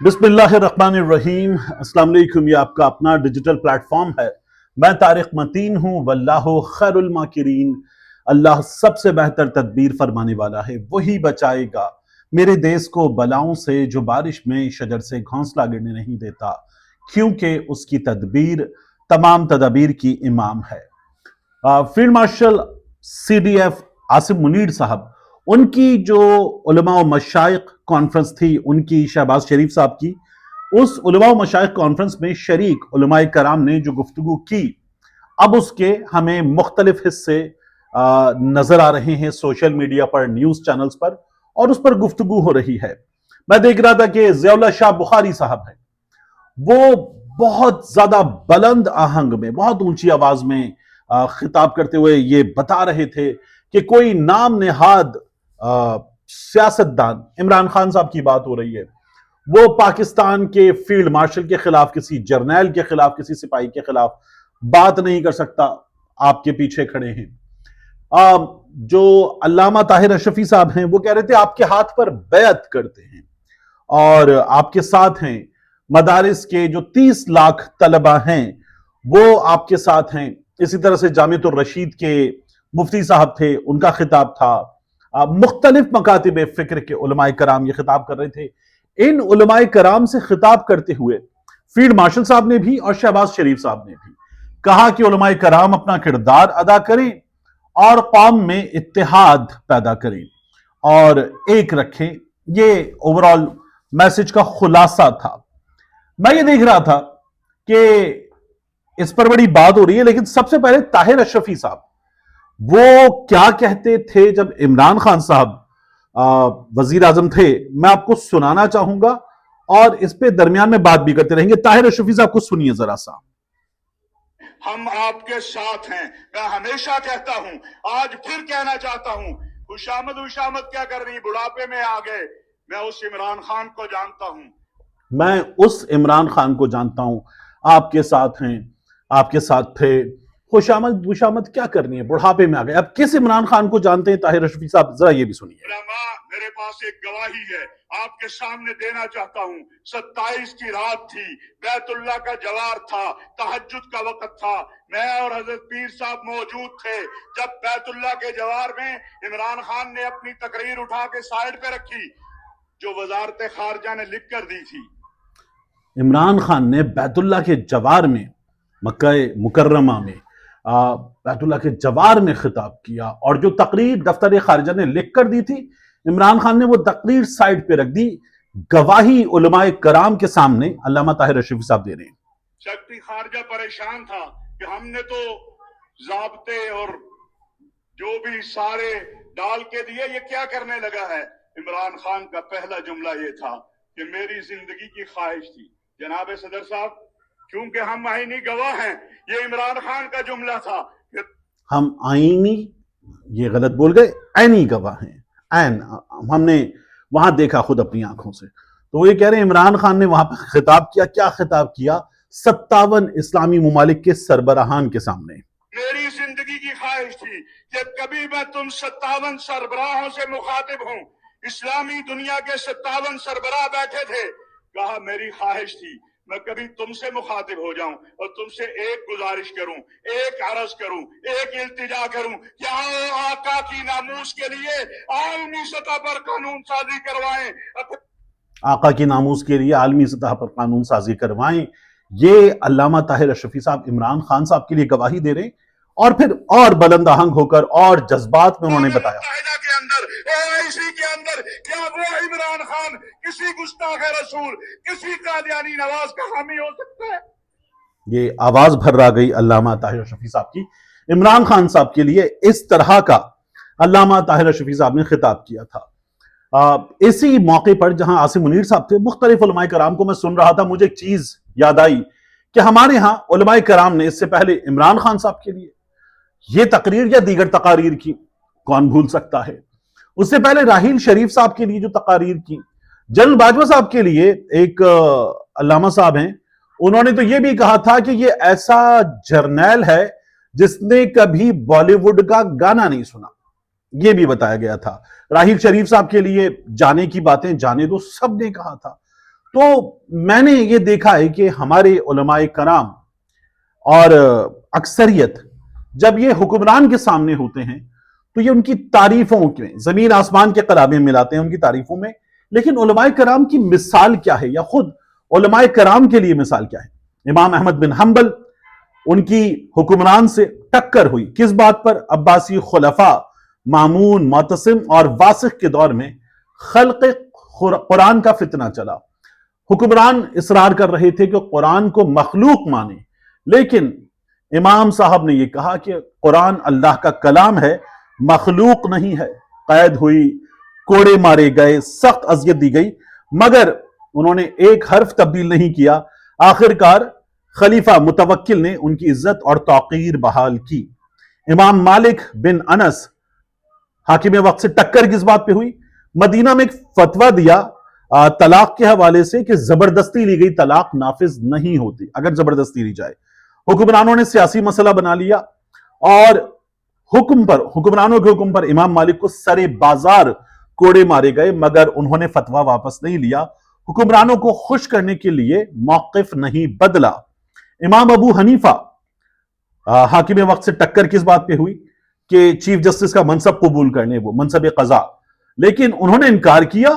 बिस्मिल्लाहिर्रहमानिर्रहीम। अस्सलाम वालेकुम। ये आपका अपना डिजिटल प्लेटफॉर्म है। मैं तारिक मतीन हूँ। वल्लाहु खैरुल माकिरीन। अल्लाह सबसे बेहतर तदबीर फरमाने वाला है, वही बचाएगा मेरे देश को बलाओं से, जो बारिश में शजर से घोंसला गिरने नहीं देता, क्योंकि उसकी तदबीर तमाम तदबीर की इमाम है। Field marshal CDF Asim Munir साहब, उनकी जो उलमा व मशाइख कॉन्फ्रेंस थी, उनकी शहबाज शरीफ साहब की, उस उलमा व मशाइख कॉन्फ्रेंस में शरीक उलमाए कराम ने जो गुफ्तगू की, अब उसके हमें मुख्तलिफ हिस्से नजर आ रहे हैं सोशल मीडिया पर, न्यूज चैनल्स पर, और उस पर गुफ्तगू हो रही है। मैं देख रहा था कि ज़ियाउल्लाह शाह बुखारी साहब हैं, वो बहुत ज्यादा बुलंद आहंग में, बहुत ऊंची आवाज में खिताब करते हुए ये बता रहे थे कि कोई नाम नेहाद सियासतदान, इमरान खान साहब की बात हो रही है, वो पाकिस्तान के फील्ड मार्शल के खिलाफ, किसी जर्नैल के खिलाफ, किसी सिपाही के खिलाफ बात नहीं कर सकता। आपके पीछे खड़े हैं जो अल्लामा ताहिर अशरफी साहब हैं, वो कह रहे थे आपके हाथ पर बैत करते हैं और आपके साथ हैं। मदारिस के जो 30 लाख तलबा हैं वो आपके साथ हैं। इसी तरह से जामियतुर रशीद के मुफ्ती साहब थे, उनका खिताब था। मुख्तलिफ मकातिब फिक्र के उलमाए कराम ये खिताब कर रहे थे। इन उलमाए कराम से खिताब करते हुए फील्ड मार्शल साहब ने भी और शहबाज शरीफ साहब ने भी कहा कि उलमाए कराम अपना किरदार अदा करें और कौम में इत्तेहाद पैदा करें और एक रखें। ये ओवरऑल मैसेज का खुलासा था। मैं ये देख रहा था कि इस पर बड़ी बात हो रही है, लेकिन सबसे पहले ताहिर अशरफी साहब वो क्या कहते थे जब इमरान खान साहब वजीर आजम थे, मैं आपको सुनाना चाहूंगा और इस पे दरमियान में बात भी करते रहेंगे। ताहिर अशरफी साहब को सुनिए जरा सा। हम आपके साथ हैं, मैं हमेशा कहता हूं, आज फिर कहना चाहता हूं, खुशामद क्या कर रही, बुढ़ापे में आ गए। मैं उस इमरान खान को जानता हूं, मैं उस इमरान खान को जानता हूं, आपके साथ हैं, आपके साथ थे। खुशामद क्या करनी है, बुढ़ापे में आ गए। अब किस इमरान खान को जानते हैं ताहिर अशरफी साहब, जरा ये भी सुनिए। मेरे पास एक गवाही है, आपके सामने देना चाहता हूं। 27 की रात थी, बैतुल्लाह का जवार था, तहज्जुद का वक्त था, मैं और हजरत पीर साहब मौजूद थे जब बैतुल्लाह के जवार में इमरान खान ने अपनी तकरीर उठा के साइड पे रखी, जो वजारत खारजा ने लिख कर दी थी। इमरान खान ने बैतुल्लाह के जवार में, मक्का मुकर्रमा में बैतुल्लाह के जवार में खिताब किया, और जो तकरीर दफ्तर खारजा ने लिख कर दी थी, इमरान खान ने वो तकरीर साइड पे रख दी। गवाही उलमाए कराम के सामने अल्लामा ताहिर अशरफी साहब दे रहे हैं। सेक्रेटरी खारजा परेशान था कि हमने तो ज़ाब्ते और जो भी सारे डाल के दिए, ये क्या करने लगा है। इमरान खान का पहला जुमला ये था कि मेरी जिंदगी की ख्वाहिश थी। जनाब सदर साहब, क्योंकि हम आईनी गवाह हैं, ये इमरान खान का जुमला था। हम आईनी, ये गलत बोल गए, ऐनी गवाह हैं। ऐन हमने वहां देखा खुद अपनी आंखों से। तो ये कह रहे हैं इमरान खान ने वहां पर खिताब किया। क्या खिताब किया? 57 इस्लामी मुमालिक के सरबराहान के सामने। मेरी जिंदगी की ख्वाहिश थी कि कभी मैं तुम 57 सरबराहों से मुखातिब हूं। इस्लामी दुनिया के 57 सरबराह बैठे थे। कहा मेरी ख्वाहिश थी मैं कभी तुमसे मुखातिब हो जाऊं और तुमसे एक गुजारिश करूं, एक अर्ज करूं, एक इल्तिजा करूं कि आओ आका की नामूस के लिए आलमी सतह पर कानून साजी करवाएं। आका की नामूस के लिए आलमी सतह पर कानून साजी करवाएं। ये अल्लामा ताहिर अशरफी साहब इमरान खान साहब के लिए गवाही दे रहे हैं, और फिर और बुलंद आहंग होकर और जज्बात में उन्होंने बताया के अंदर, ओआईसी के अंदर, क्या वो इमरान खान किसी गुस्ताख रसूल, किसी कादियानी नवाज का हामी हो सकता है? ये आवाज भर आ गई अल्लामा ताहिर अशरफी साहब की। इमरान खान साहब के लिए इस तरह का अल्लामा ताहिर अशरफी साहब ने खिताब किया था। इसी मौके पर जहां आसिम मुनीर साहब थे, मुख्तलिफ उलमाए कराम को मैं सुन रहा था, मुझे एक चीज याद आई कि हमारे यहां उलमाए कराम ने इससे पहले इमरान खान साहब के लिए ये तकरीर या दीगर तकारीर की, कौन भूल सकता है। उससे पहले राहील शरीफ साहब के लिए जो तकारीर की, जनरल बाजवा साहब के लिए एक अल्लामा साहब हैं, उन्होंने तो ये भी कहा था कि ये ऐसा जर्नैल है जिसने कभी बॉलीवुड का गाना नहीं सुना, ये भी बताया गया था। राहील शरीफ साहब के लिए जाने की बातें जाने दो, सब ने कहा था। تو میں نے یہ دیکھا ہے کہ ہمارے علماء کرام اور اکثریت جب یہ حکمران کے سامنے ہوتے ہیں تو یہ ان کی تعریفوں میں زمین آسمان کے قرابے ملاتے ہیں ان کی تعریفوں میں، لیکن علماء کرام کی مثال کیا ہے یا خود علماء کرام کے لیے مثال کیا ہے؟ امام احمد بن حنبل، ان کی حکمران سے ٹکر ہوئی کس بات پر؟ عباسی خلفاء مامون، معتصم اور واسق کے دور میں خلق قرآن کا فتنہ چلا۔ حکمران اصرار کر رہے تھے کہ قرآن کو مخلوق مانے، لیکن امام صاحب نے یہ کہا کہ قرآن اللہ کا کلام ہے، مخلوق نہیں ہے۔ قید ہوئی، کوڑے مارے گئے، سخت اذیت دی گئی، مگر انہوں نے ایک حرف تبدیل نہیں کیا۔ آخرکار خلیفہ متوکل نے ان کی عزت اور توقیر بحال کی۔ امام مالک بن انس، حاکم وقت سے ٹکر کس بات پہ ہوئی؟ مدینہ میں ایک فتویٰ دیا طلاق کے حوالے سے کہ زبردستی لی گئی طلاق نافذ نہیں ہوتی اگر زبردستی لی جائے۔ حکمرانوں نے سیاسی مسئلہ بنا لیا اور حکمرانوں کے حکم پر امام مالک کو سرے بازار کوڑے مارے گئے، مگر انہوں نے فتویٰ واپس نہیں لیا، حکمرانوں کو خوش کرنے کے لیے موقف نہیں بدلا۔ امام ابو حنیفہ، حاکم وقت سے ٹکر کس بات پہ ہوئی؟ کہ چیف جسٹس کا منصب قبول کرنے، وہ منصب قضا، لیکن انہوں نے انکار کیا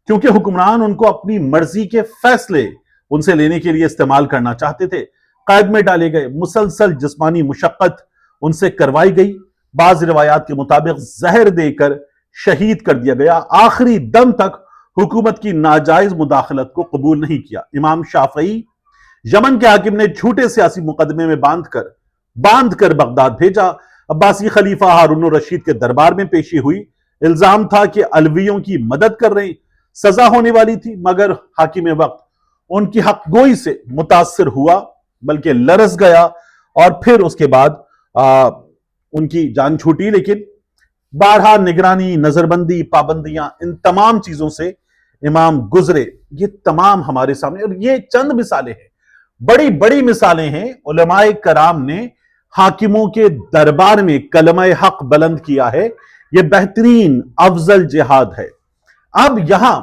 کیونکہ حکمران ان کو اپنی مرضی کے فیصلے ان سے لینے کے لیے استعمال کرنا چاہتے تھے۔ قید میں ڈالے گئے، مسلسل جسمانی مشقت ان سے کروائی گئی، بعض روایات کے مطابق زہر دے کر شہید کر دیا گیا، آخری دم تک حکومت کی ناجائز مداخلت کو قبول نہیں کیا۔ امام شافعی، یمن کے حاکم نے جھوٹے سیاسی مقدمے میں باندھ کر بغداد بھیجا، عباسی خلیفہ ہارون الرشید کے دربار میں پیشی ہوئی، الزام تھا کہ علویوں کی مدد کر رہے، سزا ہونے والی تھی، مگر حاکم وقت ان کی حق گوئی سے متاثر ہوا بلکہ لرز گیا اور پھر اس کے بعد ان کی جان چھوٹی، لیکن بارہا نگرانی، نظر بندی، پابندیاں، ان تمام چیزوں سے امام گزرے۔ یہ تمام ہمارے سامنے، اور یہ چند مثالیں ہیں، بڑی بڑی مثالیں ہیں۔ علماء کرام نے حاکموں کے دربار میں کلمہ حق بلند کیا ہے، یہ بہترین افضل جہاد ہے۔ اب یہاں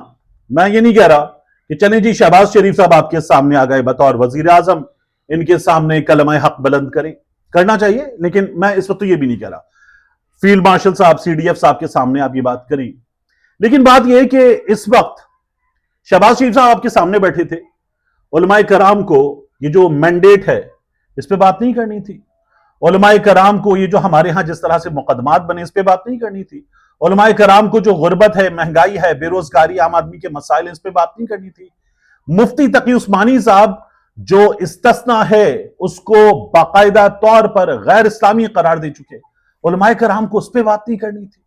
میں یہ نہیں کہہ رہا کہ چلیں جی شہباز شریف صاحب آپ کے سامنے آ گئے بطور وزیر اعظم، ان کے سامنے کلمہ حق بلند کریں، کرنا چاہیے، لیکن میں اس وقت تو یہ بھی نہیں کہہ رہا۔ فیلڈ مارشل صاحب، سی ڈی ایف صاحب کے سامنے آپ یہ بات کریں، لیکن بات یہ ہے کہ اس وقت شہباز شریف صاحب آپ کے سامنے بیٹھے تھے، علماء کرام کو یہ جو مینڈیٹ ہے اس پہ بات نہیں کرنی تھی، علماء کرام کو یہ جو ہمارے ہاں جس طرح سے مقدمات بنے اس پہ بات نہیں کرنی تھی، علماء کرام کو جو غربت ہے، مہنگائی ہے، بے روزگاری، عام آدمی کے مسائل اس پہ بات نہیں کرنی تھی۔ مفتی تقی عثمانی صاحب جو استثناء ہے اس کو باقاعدہ طور پر غیر اسلامی قرار دے چکے، علماء کرام کو اس پہ بات نہیں کرنی تھی۔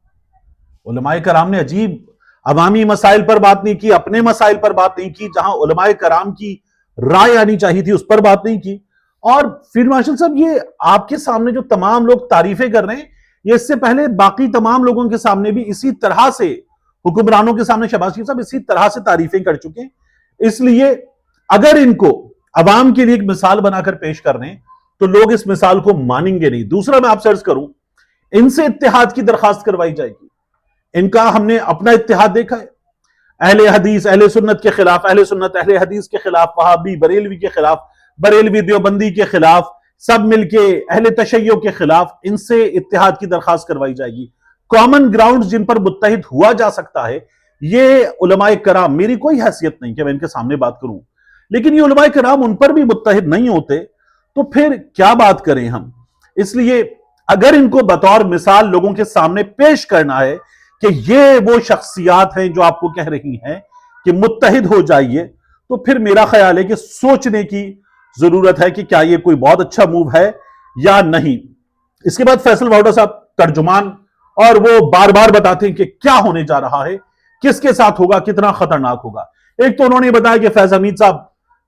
علماء کرام نے عجیب عوامی مسائل پر بات نہیں کی، اپنے مسائل پر بات نہیں کی، جہاں علماء کرام کی رائے آنی چاہیے تھی اس پر بات نہیں کی۔ اور فیلڈ مارشل صاحب، یہ آپ کے سامنے جو تمام لوگ تعریفیں کر رہے ہیں، یہ اس سے پہلے باقی تمام لوگوں کے سامنے بھی اسی طرح سے، حکمرانوں کے سامنے شہباز شریف صاحب اسی طرح سے تعریفیں کر چکے ہیں۔ اس لیے اگر ان کو عوام کے لیے ایک مثال بنا کر پیش کر رہے ہیں تو لوگ اس مثال کو مانیں گے نہیں۔ دوسرا میں آپ سے عرض کروں، ان سے اتحاد کی درخواست کروائی جائے گی، ان کا ہم نے اپنا اتحاد دیکھا ہے، اہل حدیث اہل سنت کے خلاف، اہل سنت اہل حدیث کے خلاف، وہابی بریلوی کے خلاف، بریلوی دیوبندی کے خلاف، سب مل کے اہل تشیع کے خلاف، ان سے اتحاد کی درخواست کروائی جائے گی۔ کامن گراؤنڈز جن پر متحد ہوا جا سکتا ہے، یہ علماء کرام، میری کوئی حیثیت نہیں کہ میں ان کے سامنے بات کروں، لیکن یہ علماء کرام ان پر بھی متحد نہیں ہوتے تو پھر کیا بات کریں ہم۔ اس لیے اگر ان کو بطور مثال لوگوں کے سامنے پیش کرنا ہے کہ یہ وہ شخصیات ہیں جو آپ کو کہہ رہی ہیں کہ متحد ہو جائیے، تو پھر میرا خیال ہے کہ سوچنے کی ضرورت ہے کہ کیا یہ کوئی بہت اچھا موو ہے یا نہیں۔ اس کے بعد فیصل واؤڈا صاحب ترجمان، اور وہ بار بار بتاتے ہیں کہ کیا ہونے جا رہا ہے، کس کے ساتھ ہوگا، کتنا خطرناک ہوگا۔ ایک تو انہوں نے بتایا کہ فیض حمید صاحب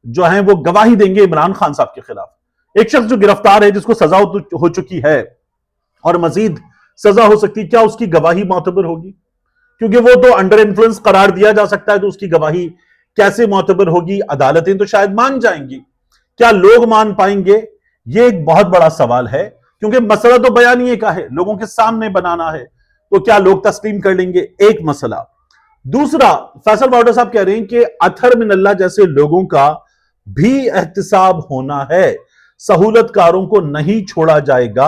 جو ہیں وہ گواہی دیں گے عمران خان صاحب کے خلاف، ایک شخص جو گرفتار ہے، جس کو سزا ہو چکی ہے اور مزید سزا ہو سکتی، کیا اس کی گواہی معتبر ہوگی؟ کیونکہ وہ تو انڈر انفلوئنس قرار دیا جا سکتا ہے، تو اس کی گواہی کیسے معتبر ہوگی؟ عدالتیں تو شاید مان جائیں گی، کیا لوگ مان پائیں گے؟ یہ ایک بہت بڑا سوال ہے، کیونکہ مسئلہ تو بیانیے کا ہے، لوگوں کے سامنے بنانا ہے، تو کیا لوگ تسلیم کر لیں گے؟ ایک مسئلہ۔ दूसरा, फैसल बावड़ा साहब कह रहे हैं कि अथर मिनल्ला जैसे लोगों का भी एहतिसाब होना है, सहूलतकारों को नहीं छोड़ा जाएगा।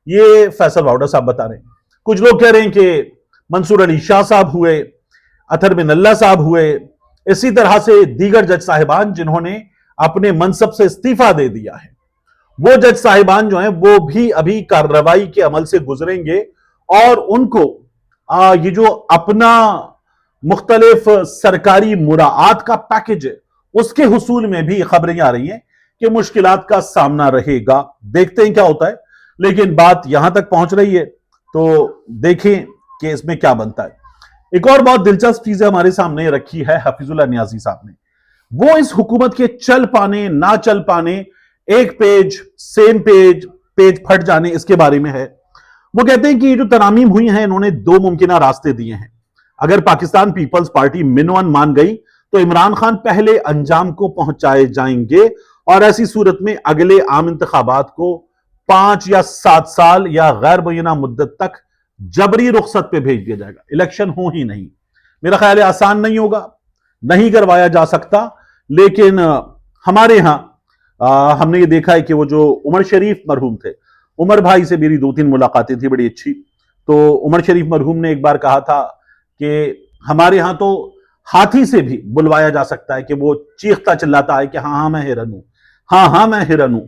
ये फैसल बावड़ा साहब बता रहे हैं। कुछ लोग कह रहे हैं कि मंसूर अली शाह साहब हुए, अथर मिनल्ला साहब हुए, इसी तरह से दीगर जज साहिबान जिन्होंने अपने मनसब से इस्तीफा दे दिया है, वो जज साहिबान जो हैं वो भी अभी कार्रवाई के अमल से गुजरेंगे और उनको ये जो अपना मुख्तलिफ सरकारी मुराआत का पैकेज है उसके हुसूल में भी खबरें आ रही हैं कि मुश्किलात का सामना रहेगा। देखते हैं क्या होता है, लेकिन बात यहां तक पहुंच रही है तो देखें कि इसमें क्या बनता है। एक और बहुत दिलचस्प चीज हमारे सामने रखी है हफीजुल्लाह नियाजी साहब ने, वो इस हुकूमत के चल पाने ना चल पाने, एक पेज सेम पेज फट जाने, इसके बारे में है। वो कहते हैं कि ये जो तरामीम हुई हैं इन्होंने दो मुमकिन रास्ते दिए हैं। अगर पाकिस्तान पीपल्स पार्टी मिनवन मान गई तो इमरान खान पहले अंजाम को पहुंचाए जाएंगे और ऐसी सूरत में अगले आम इंतखाबात को 5 या 7 साल या गैर मुय्यना मुद्दत तक जबरी रुखसत पे भेज दिया जाएगा। इलेक्शन हो ही नहीं। मेरा ख्याल है आसान नहीं होगा, नहीं करवाया जा सकता, लेकिन हमारे यहां हमने ये देखा है कि वो जो उमर शरीफ मरहूम थे, उमर भाई से मेरी 2-3 मुलाकातें थी बड़ी अच्छी। तो उमर शरीफ मरहूम ने एक बार कहा था कि हमारे यहां तो हाथी से भी बुलवाया जा सकता है कि वो चीखता चिल्लाता है कि हाँ हाँ मैं हिरन हूं, हाँ हाँ मैं हिरन हूं।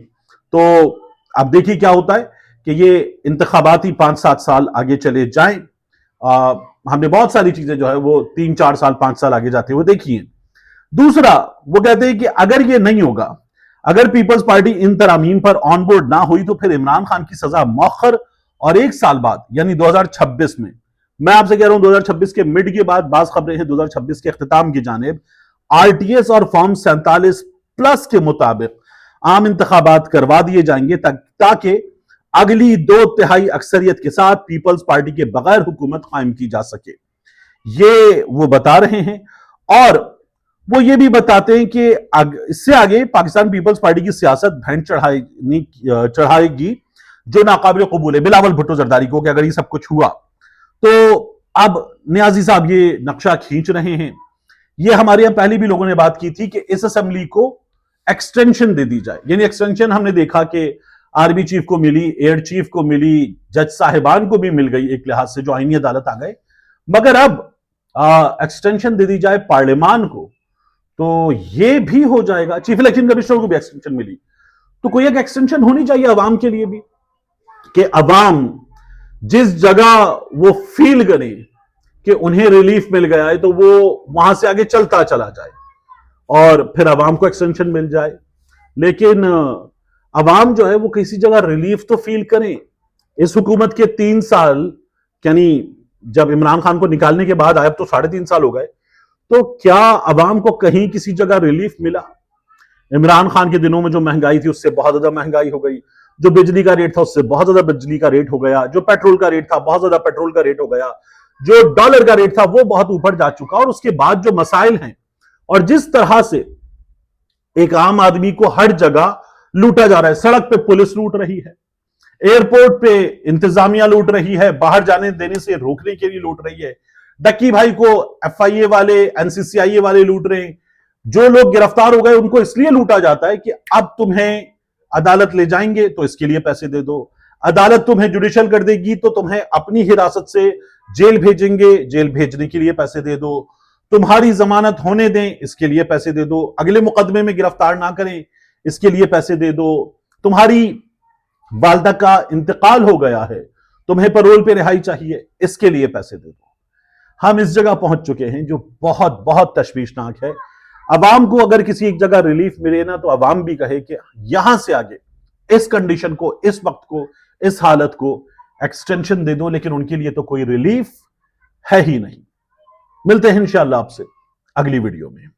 तो अब देखिए क्या होता है कि ये इंतखाबाती 5-7 साल आगे चले जाएं। हमने बहुत सारी चीजें जो है वो 3-4 साल 5 साल आगे जाते हुए देखी हैं। दूसरा, वो कहते हैं कि अगर ये नहीं होगा, अगर पीपल्स पार्टी इन तरामीम पर ऑन बोर्ड ना हुई तो फिर इमरान खान की सजा मौखर और 1 साल बाद यानी 2026 में, मैं आपसे कह रहा हूं 2026 के मिड के बाद, बाज खबरें हैं 2026 के इख्तिताम की जानिब आरटीएस और फॉर्म 47+ के मुताबिक आम इंतखाबात करवा दिए जाएंगे ताकि अगली 2/3 अक्सरियत के साथ पीपल्स पार्टी के बगैर हुकूमत कायम की जा सके। ये वो बता रहे हैं और वो ये भी बताते हैं कि इससे आगे पाकिस्तान पीपल्स पार्टी की सियासत भैंट चढ़ाएगी जो नाकाबिल कबूल है बिलावल भुट्टो जरदारी को, कि अगर ये सब कुछ हुआ तो अब नियाजी साहब ये नक्शा खींच रहे हैं। ये हमारे यहां पहले भी लोगों ने बात की थी कि इस असेंबली को एक्सटेंशन दे दी जाए, यानी एक्सटेंशन हमने देखा कि आर्मी चीफ को मिली, एयर चीफ को मिली, जज साहिबान को भी मिल गई एक लिहाज से जो आईनी अदालत आ गए, मगर अब एक्सटेंशन दे दी जाए पार्लियामान को तो ये भी हो जाएगा। चीफ इलेक्शन कमिश्नर को भी एक्सटेंशन मिली, तो कोई एक एक्सटेंशन होनी चाहिए अवाम के लिए भी, कि अवाम जिस जगह वो फील करे कि उन्हें रिलीफ मिल गया है तो वो वहां से आगे चलता चला जाए और फिर अवाम को एक्सटेंशन मिल जाए। लेकिन अवाम जो है वो किसी जगह रिलीफ तो फील करें। इस हुकूमत के 3 साल, यानी जब इमरान खान को निकालने के बाद आए, अब तो 3.5 साल हो गए, तो क्या अवाम को कहीं किसी जगह रिलीफ मिला? इमरान खान के दिनों में जो महंगाई थी उससे बहुत ज्यादा महंगाई हो गई, जो बिजली का रेट था उससे बहुत ज्यादा बिजली का रेट हो गया, जो पेट्रोल का रेट था बहुत ज्यादा पेट्रोल का रेट हो गया, जो डॉलर का रेट था वो बहुत ऊपर जा चुका। और उसके बाद जो मसाइल हैं और जिस तरह से एक आम आदमी को हर जगह लूटा जा रहा है, सड़क पे पुलिस लूट रही है, एयरपोर्ट पे इंतजामिया लूट रही है, बाहर जाने देने से रोकने के लिए लूट रही है, डक्की भाई को एफआईए वाले, एनसीसीआईए वाले लूट रहे हैं, जो लोग गिरफ्तार हो गए उनको इसलिए लूटा जाता है कि अब तुम्हें अदालत ले जाएंगे तो इसके लिए पैसे दे दो, अदालत तुम्हें जुडिशियल कर देगी तो तुम्हें अपनी हिरासत से जेल भेजेंगे, जेल भेजने के लिए पैसे दे दो, तुम्हारी जमानत होने दें इसके लिए पैसे दे दो, अगले मुकदमे में गिरफ्तार ना करें इसके लिए पैसे दे दो, तुम्हारी वालदा का इंतकाल हो गया है तुम्हें पैरोल पे रिहाई चाहिए इसके लिए पैसे दे दो। हम इस जगह पहुंच चुके हैं जो बहुत बहुत तशवीशनाक है। अवाम को अगर किसी एक जगह रिलीफ मिले ना तो अवाम भी कहे कि यहां से आगे इस कंडीशन को, इस वक्त को, इस हालत को एक्सटेंशन दे दो, लेकिन उनके लिए तो कोई रिलीफ है ही नहीं। मिलते हैं इंशाअल्लाह आपसे अगली वीडियो में।